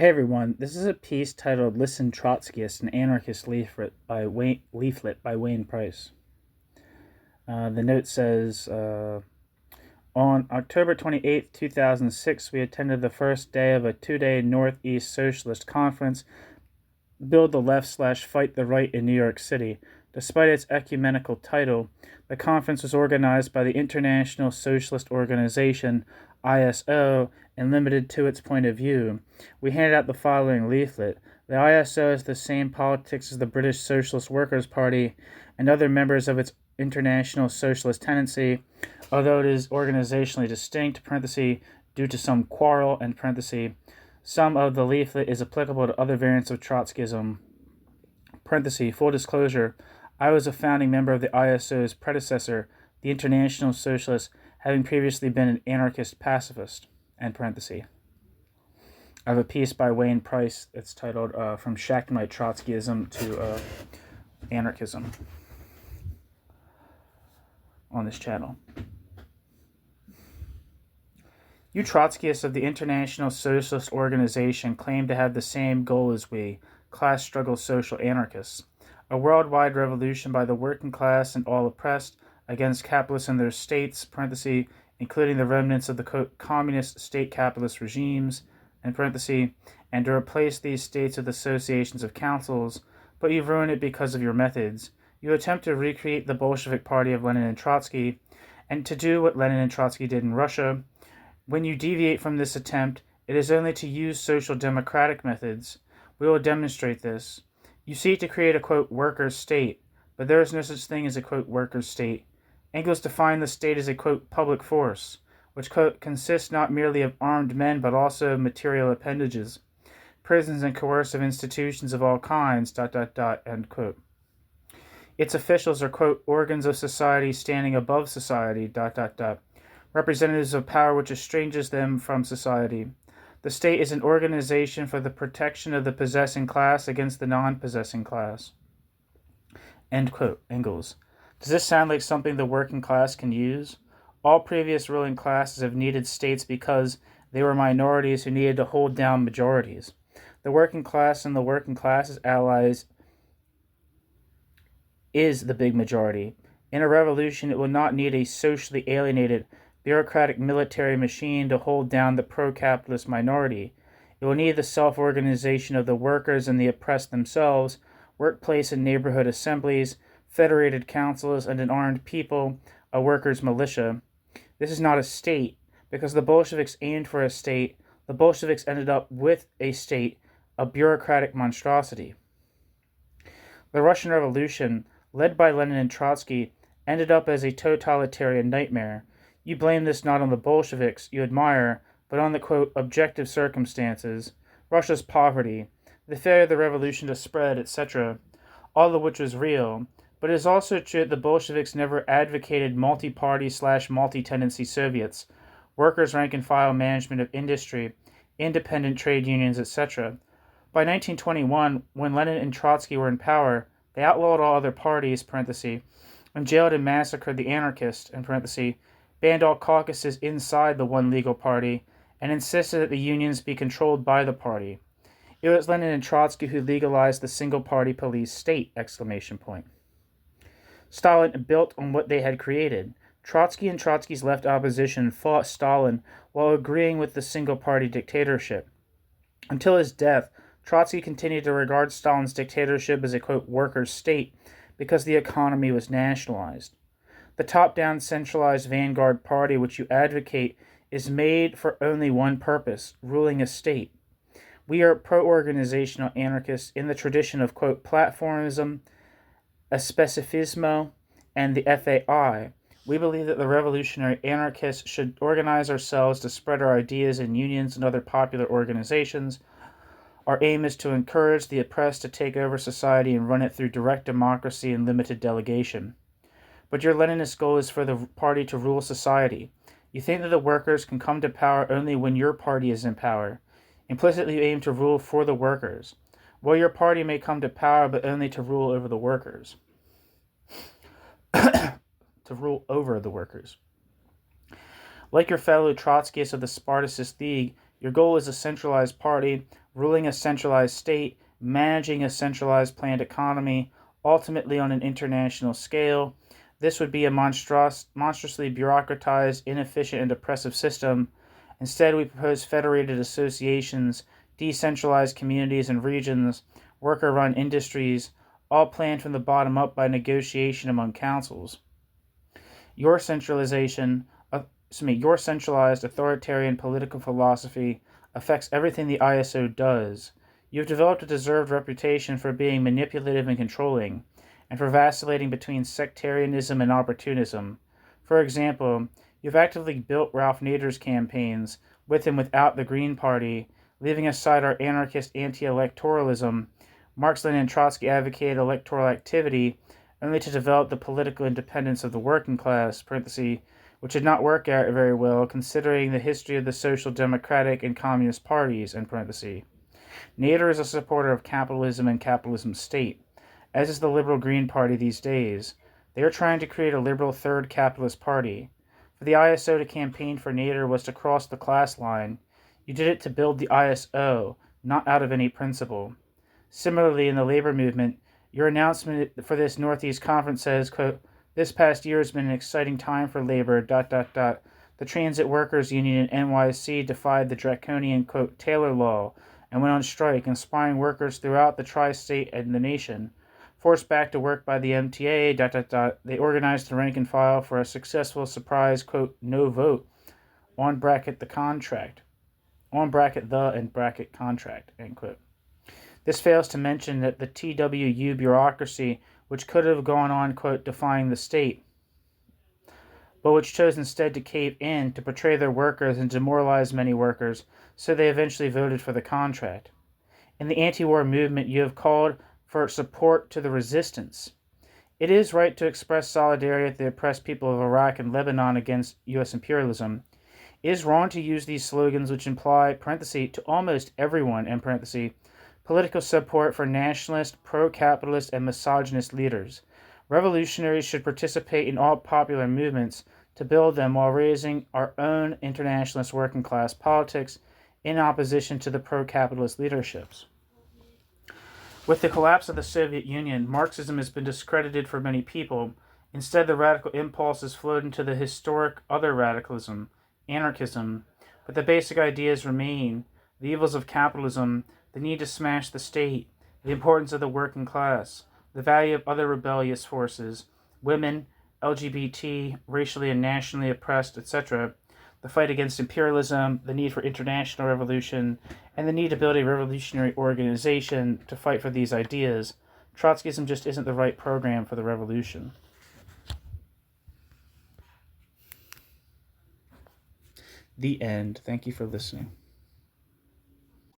Hey everyone, this is a piece titled Listen Trotskyist, an Anarchist Leaflet by Wayne Price. The note says, on October 28th, 2006, we attended the first day of a two-day Northeast Socialist Conference, Build the Left/Fight the Right in New York City. Despite its ecumenical title, the conference was organized by the International Socialist Organization, ISO, and limited to its point of view. We handed out the following leaflet. The ISO has the same politics as the British Socialist Workers' Party and other members of its international socialist tendency, although it is organizationally distinct, due to some quarrel, some of the leaflet is applicable to other variants of Trotskyism. Full disclosure, I was a founding member of the ISO's predecessor, the International Socialist, having previously been an anarchist pacifist. I have a piece by Wayne Price that's titled From Shacknite Trotskyism to Anarchism on this channel. You Trotskyists of the International Socialist Organization claim to have the same goal as we, class struggle social anarchists. A worldwide revolution by the working class and all oppressed against capitalists and their states, including the remnants of the quote, communist state capitalist regimes, and to replace these states with associations of councils, but you've ruined it because of your methods. You attempt to recreate the Bolshevik party of Lenin and Trotsky, and to do what Lenin and Trotsky did in Russia. When you deviate from this attempt, it is only to use social democratic methods. We will demonstrate this. You seek to create a, quote, workers' state, but there is no such thing as a, quote, workers' state. Engels defined the state as a, quote, public force, which, quote, consists not merely of armed men, but also of material appendages, prisons and coercive institutions of all kinds, end quote. Its officials are, quote, organs of society standing above society, representatives of power which estranges them from society. The state is an organization for the protection of the possessing class against the non-possessing class. End quote. Engels. Does this sound like something the working class can use? All previous ruling classes have needed states because they were minorities who needed to hold down majorities. The working class and the working class's allies is the big majority. In a revolution, it will not need a socially alienated, bureaucratic military machine to hold down the pro-capitalist minority. It will need the self-organization of the workers and the oppressed themselves, workplace and neighborhood assemblies, federated councils, and an armed people, a workers' militia. This is not a state, because the Bolsheviks aimed for a state. The Bolsheviks ended up with a state, a bureaucratic monstrosity. The Russian Revolution, led by Lenin and Trotsky, ended up as a totalitarian nightmare. You blame this not on the Bolsheviks you admire, but on the, quote, objective circumstances, Russia's poverty, the failure of the revolution to spread, etc., all of which was real. But it is also true that the Bolsheviks never advocated multi-party/multi-tendency Soviets, workers' rank-and-file management of industry, independent trade unions, etc. By 1921, when Lenin and Trotsky were in power, they outlawed all other parties, and jailed and massacred the anarchists, banned all caucuses inside the one legal party, and insisted that the unions be controlled by the party. It was Lenin and Trotsky who legalized the single-party police state! Stalin built on what they had created. Trotsky and Trotsky's left opposition fought Stalin while agreeing with the single-party dictatorship. Until his death, Trotsky continued to regard Stalin's dictatorship as a, quote, workers' state because the economy was nationalized. The top-down centralized vanguard party which you advocate is made for only one purpose, ruling a state. We are pro-organizational anarchists in the tradition of, quote, platformism, especifismo, and the FAI. We believe that the revolutionary anarchists should organize ourselves to spread our ideas in unions and other popular organizations. Our aim is to encourage the oppressed to take over society and run it through direct democracy and limited delegation. But your Leninist goal is for the party to rule society. You think that the workers can come to power only when your party is in power. Implicitly, you aim to rule for the workers. Well, your party may come to power, but only to rule over the workers. Like your fellow Trotskyists of the Spartacist League, your goal is a centralized party ruling a centralized state, managing a centralized planned economy, ultimately on an international scale. This would be a monstrously bureaucratized, inefficient, and oppressive system. Instead, we propose federated associations, decentralized communities and regions, worker-run industries, all planned from the bottom up by negotiation among councils. Your your centralized authoritarian political philosophy affects everything the ISO does. You have developed a deserved reputation for being manipulative and controlling, and for vacillating between sectarianism and opportunism. For example, you've actively built Ralph Nader's campaigns, with and without the Green Party, leaving aside our anarchist anti-electoralism. Marx, Lenin, and Trotsky advocated electoral activity only to develop the political independence of the working class, which did not work out very well considering the history of the social democratic and communist parties, Nader is a supporter of capitalism and capitalism's state, as is the liberal Green Party these days. They are trying to create a liberal third capitalist party. For the ISO to campaign for Nader was to cross the class line. You did it to build the ISO, not out of any principle. Similarly, in the labor movement, your announcement for this Northeast Conference says, quote, "This past year has been an exciting time for labor, ... The Transit Workers Union in NYC defied the draconian, quote, Taylor Law and went on strike, inspiring workers throughout the tri-state and the nation. Forced back to work by the MTA, ... They organized the rank and file for a successful surprise, quote, no vote on bracket the contract, end quote. This fails to mention that the TWU bureaucracy, which could have gone on, quote, defying the state, but which chose instead to cave in to portray their workers and demoralize many workers, so they eventually voted for the contract. In the anti-war movement, you have called for support to the resistance. It is right to express solidarity with the oppressed people of Iraq and Lebanon against U.S. imperialism. It is wrong to use these slogans which imply, to almost everyone, political support for nationalist, pro-capitalist, and misogynist leaders. Revolutionaries should participate in all popular movements to build them while raising our own internationalist working class politics in opposition to the pro-capitalist leaderships. With the collapse of the Soviet Union, Marxism has been discredited for many people. Instead, the radical impulses flowed into the historic other radicalism, anarchism, but the basic ideas remain: the evils of capitalism, the need to smash the state, the importance of the working class, the value of other rebellious forces, women, LGBT, racially and nationally oppressed, etc., the fight against imperialism, the need for international revolution, and the need to build a revolutionary organization to fight for these ideas. Trotskyism just isn't the right program for the revolution. The end. Thank you for listening.